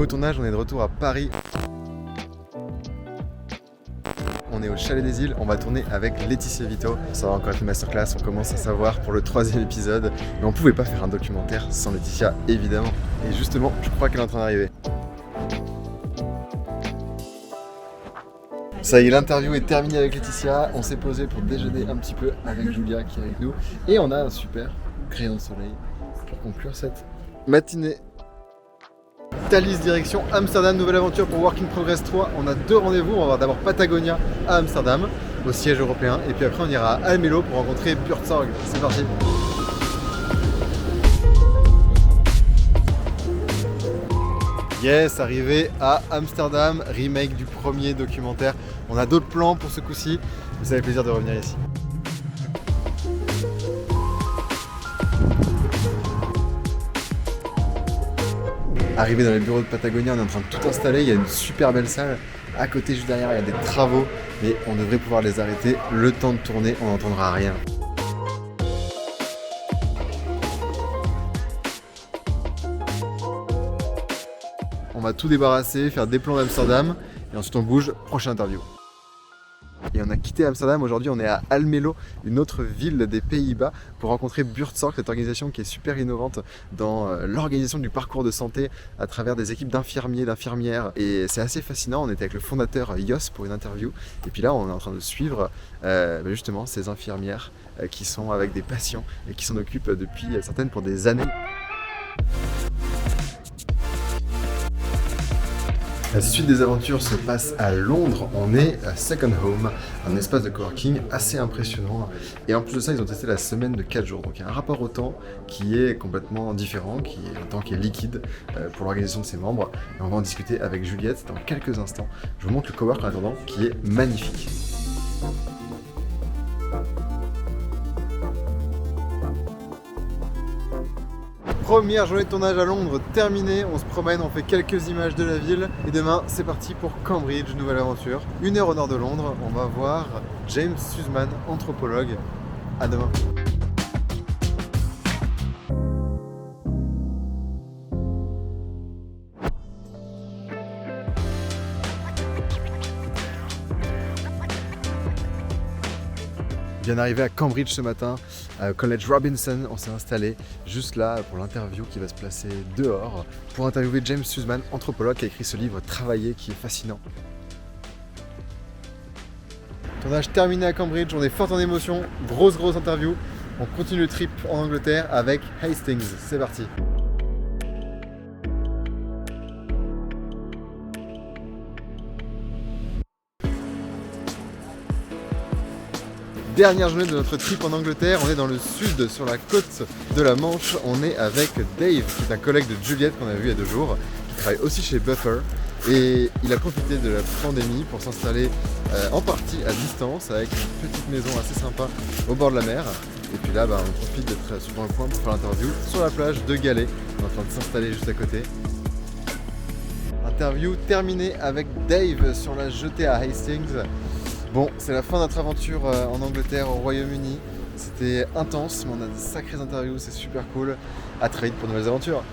nouveau tournage, on est de retour à Paris. On est au Chalet des Îles, on va tourner avec Laetitia Vito. Ça va encore être une masterclass, on commence à savoir pour le 3e épisode. Mais on pouvait pas faire un documentaire sans Laetitia, évidemment. Et justement, je crois qu'elle est en train d'arriver. Ça y est, l'interview est terminée avec Laetitia. On s'est posé pour déjeuner un petit peu avec Julia qui est avec nous. Et on a un super crayon de soleil pour conclure cette matinée. Thalys direction Amsterdam, nouvelle aventure pour Work in Progress 3. On a 2 rendez-vous, on va voir d'abord Patagonia à Amsterdam, au siège européen, et puis après on ira à Almelo pour rencontrer Buurtzorg. C'est parti. Yes, arrivé à Amsterdam, remake du premier documentaire. On a d'autres plans pour ce coup-ci, mais ça fait plaisir de revenir ici. Arrivé dans les bureaux de Patagonia, on est en train de tout installer, il y a une super belle salle. À côté, juste derrière, il y a des travaux, mais on devrait pouvoir les arrêter. Le temps de tourner, on n'entendra rien. On va tout débarrasser, faire des plans d'Amsterdam, et ensuite on bouge, prochaine interview. Et on a quitté Amsterdam, aujourd'hui on est à Almelo, une autre ville des Pays-Bas, pour rencontrer Buurtzorg, cette organisation qui est super innovante dans l'organisation du parcours de santé à travers des équipes d'infirmiers, d'infirmières. Et c'est assez fascinant, on était avec le fondateur Jos pour une interview, et puis là on est en train de suivre justement ces infirmières qui sont avec des patients et qui s'en occupent depuis certaines pour des années. La suite des aventures se passe à Londres, on est à Second Home, un espace de coworking assez impressionnant. Et en plus de ça, ils ont testé la semaine de 4 jours. Donc il y a un rapport au temps qui est complètement différent, qui est un temps qui est liquide pour l'organisation de ses membres. Et on va en discuter avec Juliette dans quelques instants. Je vous montre le cowork en attendant qui est magnifique. Première journée de tournage à Londres terminée, on se promène, on fait quelques images de la ville et demain c'est parti pour Cambridge, nouvelle aventure. 1 heure au nord de Londres, on va voir James Sussman, anthropologue. À demain. Bien arrivé à Cambridge ce matin, College Robinson, on s'est installé juste là pour l'interview qui va se placer dehors pour interviewer James Sussman, anthropologue qui a écrit ce livre Travailler qui est fascinant. Tournage terminé à Cambridge, on est fort en émotion, grosse interview. On continue le trip en Angleterre avec Hastings, c'est parti. Dernière journée de notre trip en Angleterre, on est dans le sud, sur la côte de la Manche. On est avec Dave, qui est un collègue de Juliette qu'on a vu il y a 2 jours, qui travaille aussi chez Buffer. Et il a profité de la pandémie pour s'installer en partie à distance, avec une petite maison assez sympa au bord de la mer. Et puis là, on profite d'être sur un coin pour faire l'interview sur la plage de Galets. On est en train de s'installer juste à côté. Interview terminée avec Dave sur la jetée à Hastings. Bon, c'est la fin de notre aventure en Angleterre, au Royaume-Uni. C'était intense, mais on a de sacrées interviews, c'est super cool. À très vite pour de nouvelles aventures.